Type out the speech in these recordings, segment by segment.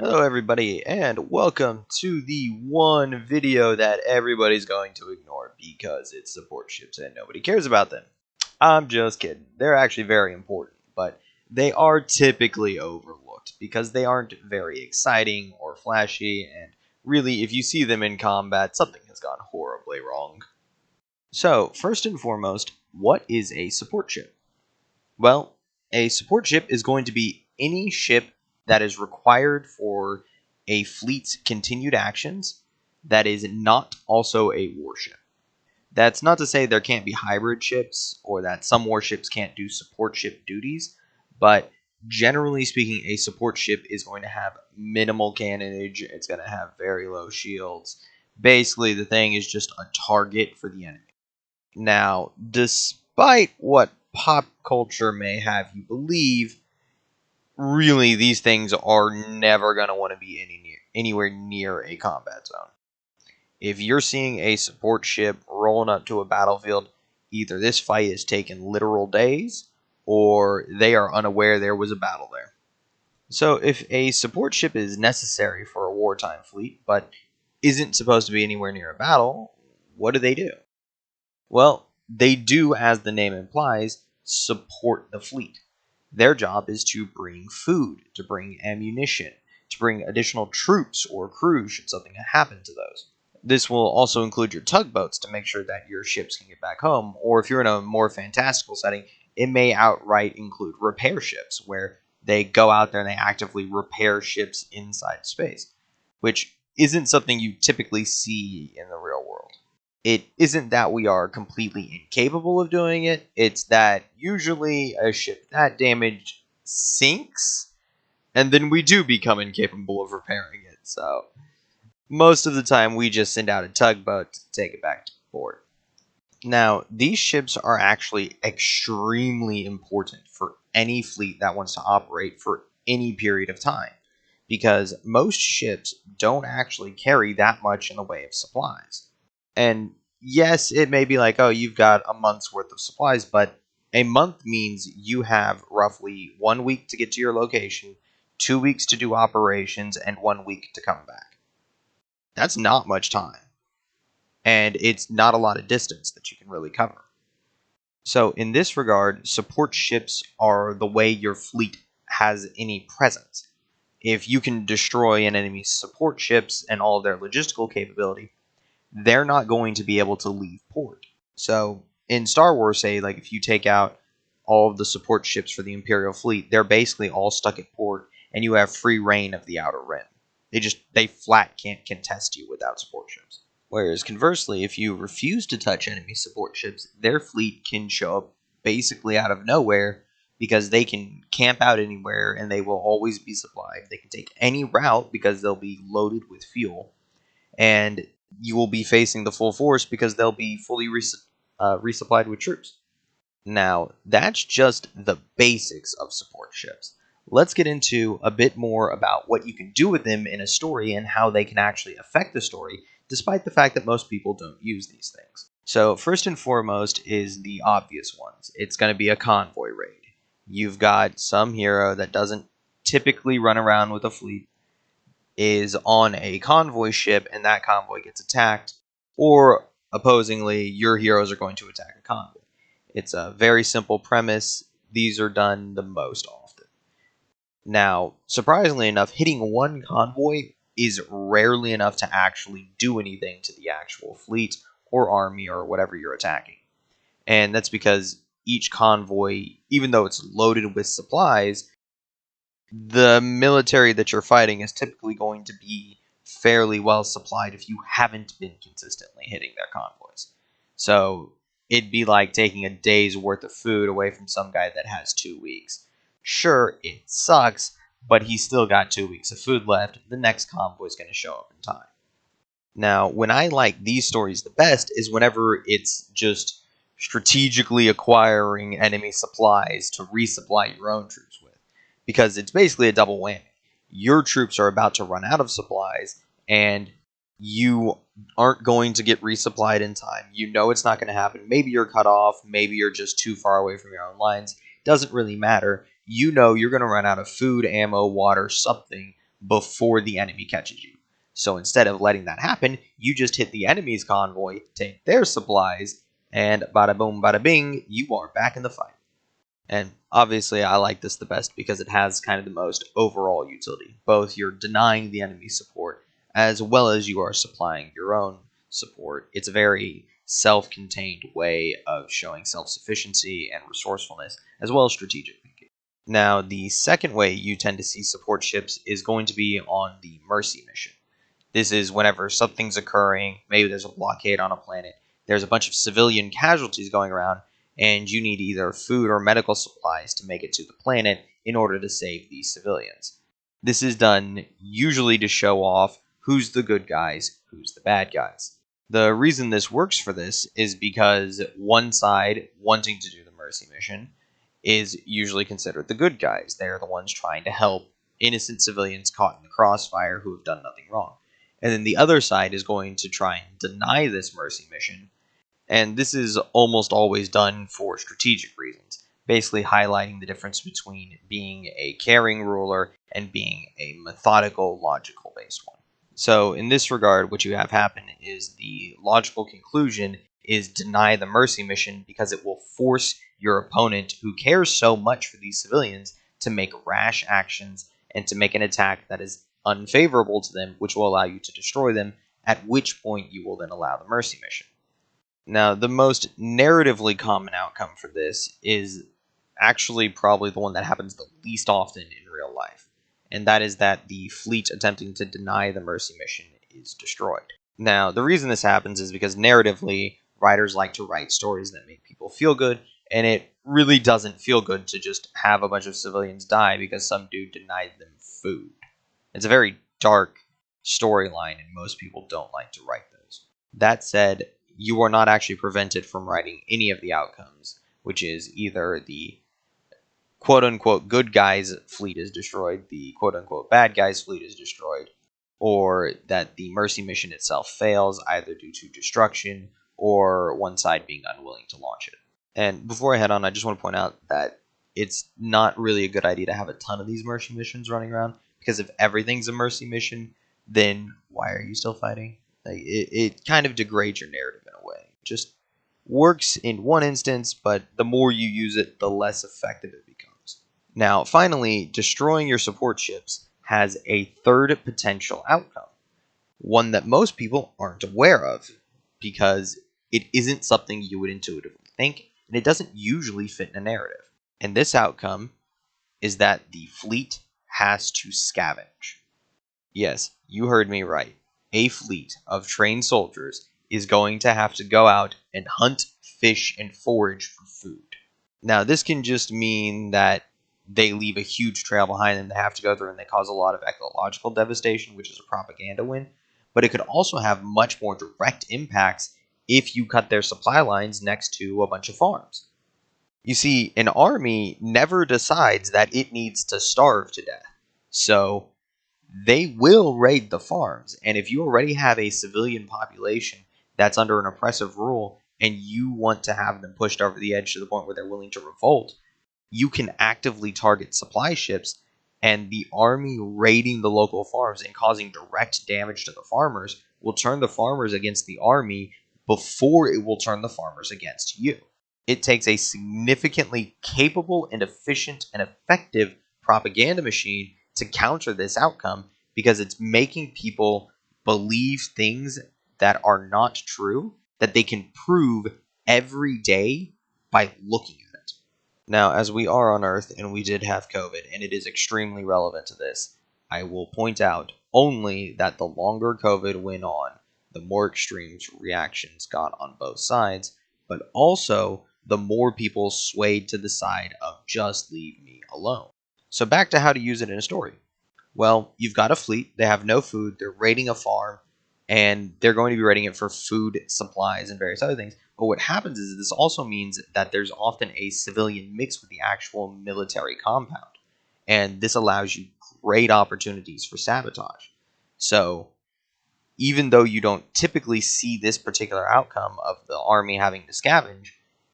Hello everybody and welcome to the one video that everybody's going to ignore because it's support ships and nobody cares about them. I'm just kidding. They're actually very important, but they are typically overlooked because they aren't very exciting or flashy, and really if you see them in combat, something has gone horribly wrong. So, first and foremost, what is a support ship? Well, a support ship is going to be any ship that is required for a fleet's continued actions that is not also a warship. That's not to say there can't be hybrid ships or that some warships can't do support ship duties, but generally speaking, a support ship is going to have minimal cannonage, it's going to have very low shields. Basically, the thing is just a target for the enemy. Now, despite what pop culture may have you believe, really these things are never going to want to be anywhere near a combat zone. If you're seeing a support ship rolling up to a battlefield, either this fight has taken literal days or they are unaware there was a battle there. So if a support ship is necessary for a wartime fleet but isn't supposed to be anywhere near a battle, what do? Well, they do, as the name implies, support the fleet. Their job is to bring food, to bring ammunition, to bring additional troops or crew should something happen to those. This will also include your tugboats to make sure that your ships can get back home, or if you're in a more fantastical setting, it may outright include repair ships, where they go out there and they actively repair ships inside space, which isn't something you typically see in the real world. It isn't that we are completely incapable of doing it, it's that usually a ship that damaged sinks, and then we do become incapable of repairing it. So, most of the time, we just send out a tugboat to take it back to port. Now, these ships are actually extremely important for any fleet that wants to operate for any period of time, because most ships don't actually carry that much in the way of supplies. And yes, it may be like, oh, you've got a month's worth of supplies, but a month means you have roughly 1 week to get to your location, 2 weeks to do operations, and 1 week to come back. That's not much time. And it's not a lot of distance that you can really cover. So, in this regard, support ships are the way your fleet has any presence. If you can destroy an enemy's support ships and all of their logistical capability, they're not going to be able to leave port. So in Star Wars, say, like if you take out all of the support ships for the Imperial fleet, they're basically all stuck at port, and you have free reign of the Outer Rim. They flat can't contest you without support ships. Whereas conversely, if you refuse to touch enemy support ships, their fleet can show up basically out of nowhere because they can camp out anywhere and they will always be supplied. They can take any route because they'll be loaded with fuel, and you will be facing the full force because they'll be fully resupplied with troops. Now, that's just the basics of support ships. Let's get into a bit more about what you can do with them in a story and how they can actually affect the story, despite the fact that most people don't use these things. So, first and foremost is the obvious ones. It's going to be a convoy raid. You've got some hero that doesn't typically run around with a fleet, is on a convoy ship, and that convoy gets attacked, or opposingly, your heroes are going to attack a convoy. It's a very simple premise. These are done the most often. Now, surprisingly enough, hitting one convoy is rarely enough to actually do anything to the actual fleet or army or whatever you're attacking. And that's because each convoy, even though it's loaded with supplies, the military that you're fighting is typically going to be fairly well supplied if you haven't been consistently hitting their convoys. So it'd be like taking a day's worth of food away from some guy that has 2 weeks. Sure, it sucks, but he's still got 2 weeks of food left. The next convoy's going to show up in time. Now, when I like these stories the best is whenever it's just strategically acquiring enemy supplies to resupply your own troops with, because it's basically a double whammy. Your troops are about to run out of supplies, and you aren't going to get resupplied in time. You know it's not going to happen. Maybe you're cut off. Maybe you're just too far away from your own lines. Doesn't really matter. You know you're going to run out of food, ammo, water, something before the enemy catches you. So instead of letting that happen, you just hit the enemy's convoy, take their supplies, and bada boom, bada bing, you are back in the fight. And obviously, I like this the best because it has kind of the most overall utility. Both you're denying the enemy support, as well as you are supplying your own support. It's a very self contained way of showing self sufficiency and resourcefulness, as well as strategic thinking. Now, the second way you tend to see support ships is going to be on the Mercy mission. This is whenever something's occurring, maybe there's a blockade on a planet, there's a bunch of civilian casualties going around, and you need either food or medical supplies to make it to the planet in order to save these civilians. This is done usually to show off who's the good guys, who's the bad guys. The reason this works for this is because one side wanting to do the Mercy mission is usually considered the good guys. They're the ones trying to help innocent civilians caught in the crossfire who have done nothing wrong. And then the other side is going to try and deny this Mercy mission. And this is almost always done for strategic reasons, basically highlighting the difference between being a caring ruler and being a methodical, logical based one. So in this regard, what you have happen is the logical conclusion is deny the Mercy mission because it will force your opponent, who cares so much for these civilians, to make rash actions and to make an attack that is unfavorable to them, which will allow you to destroy them, at which point you will then allow the Mercy mission. Now, the most narratively common outcome for this is actually probably the one that happens the least often in real life, and that is that the fleet attempting to deny the Mercy mission is destroyed. Now, the reason this happens is because narratively, writers like to write stories that make people feel good, and it really doesn't feel good to just have a bunch of civilians die because some dude denied them food. It's a very dark storyline, and most people don't like to write those. That said, you are not actually prevented from writing any of the outcomes, which is either the quote-unquote good guys' fleet is destroyed, the quote-unquote bad guys' fleet is destroyed, or that the Mercy mission itself fails, either due to destruction or one side being unwilling to launch it. And before I head on, I just want to point out that it's not really a good idea to have a ton of these Mercy missions running around, because if everything's a Mercy mission, then why are you still fighting? It kind of degrades your narrative in a way. It just works in one instance, but the more you use it, the less effective it becomes. Now, finally, destroying your support ships has a third potential outcome, one that most people aren't aware of, because it isn't something you would intuitively think, and it doesn't usually fit in a narrative. And this outcome is that the fleet has to scavenge. Yes, you heard me right. A fleet of trained soldiers is going to have to go out and hunt, fish, and forage for food. Now, this can just mean that they leave a huge trail behind them they have to go through, and they cause a lot of ecological devastation, which is a propaganda win. But it could also have much more direct impacts if you cut their supply lines next to a bunch of farms. You see, an army never decides that it needs to starve to death. So they will raid the farms. And if you already have a civilian population that's under an oppressive rule and you want to have them pushed over the edge to the point where they're willing to revolt, you can actively target supply ships, and the army raiding the local farms and causing direct damage to the farmers will turn the farmers against the army before it will turn the farmers against you. It takes a significantly capable and efficient and effective propaganda machine to counter this outcome, because it's making people believe things that are not true, that they can prove every day by looking at it. Now, as we are on Earth and we did have COVID, and it is extremely relevant to this, I will point out only that the longer COVID went on, the more extreme reactions got on both sides, but also the more people swayed to the side of just leave me alone. So back to how to use it in a story. Well, you've got a fleet, they have no food, they're raiding a farm, and they're going to be raiding it for food, supplies, and various other things. But what happens is this also means that there's often a civilian mix with the actual military compound. And this allows you great opportunities for sabotage. So even though you don't typically see this particular outcome of the army having to scavenge,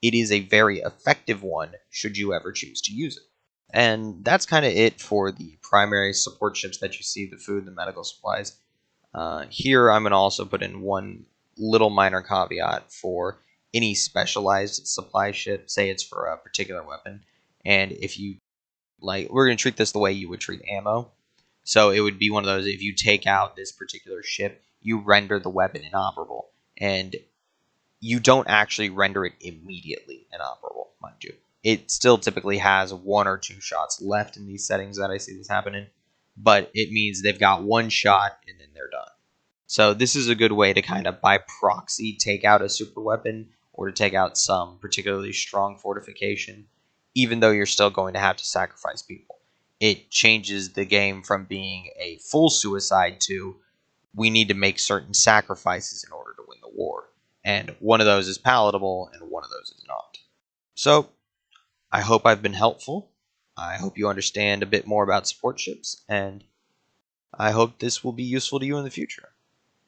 it is a very effective one should you ever choose to use it. And that's kind of it for the primary support ships that you see, the food, the medical supplies. Here, I'm going to also put in one little minor caveat for any specialized supply ship, say it's for a particular weapon. And if you like, we're going to treat this the way you would treat ammo. So it would be one of those, if you take out this particular ship, you render the weapon inoperable. And you don't actually render it immediately inoperable, mind you. It still typically has one or two shots left in these settings that I see this happening, but it means they've got one shot and then they're done. So this is a good way to kind of by proxy take out a super weapon or to take out some particularly strong fortification, even though you're still going to have to sacrifice people. It changes the game from being a full suicide to we need to make certain sacrifices in order to win the war. And one of those is palatable and one of those is not. So I hope I've been helpful. I hope you understand a bit more about support ships, and I hope this will be useful to you in the future.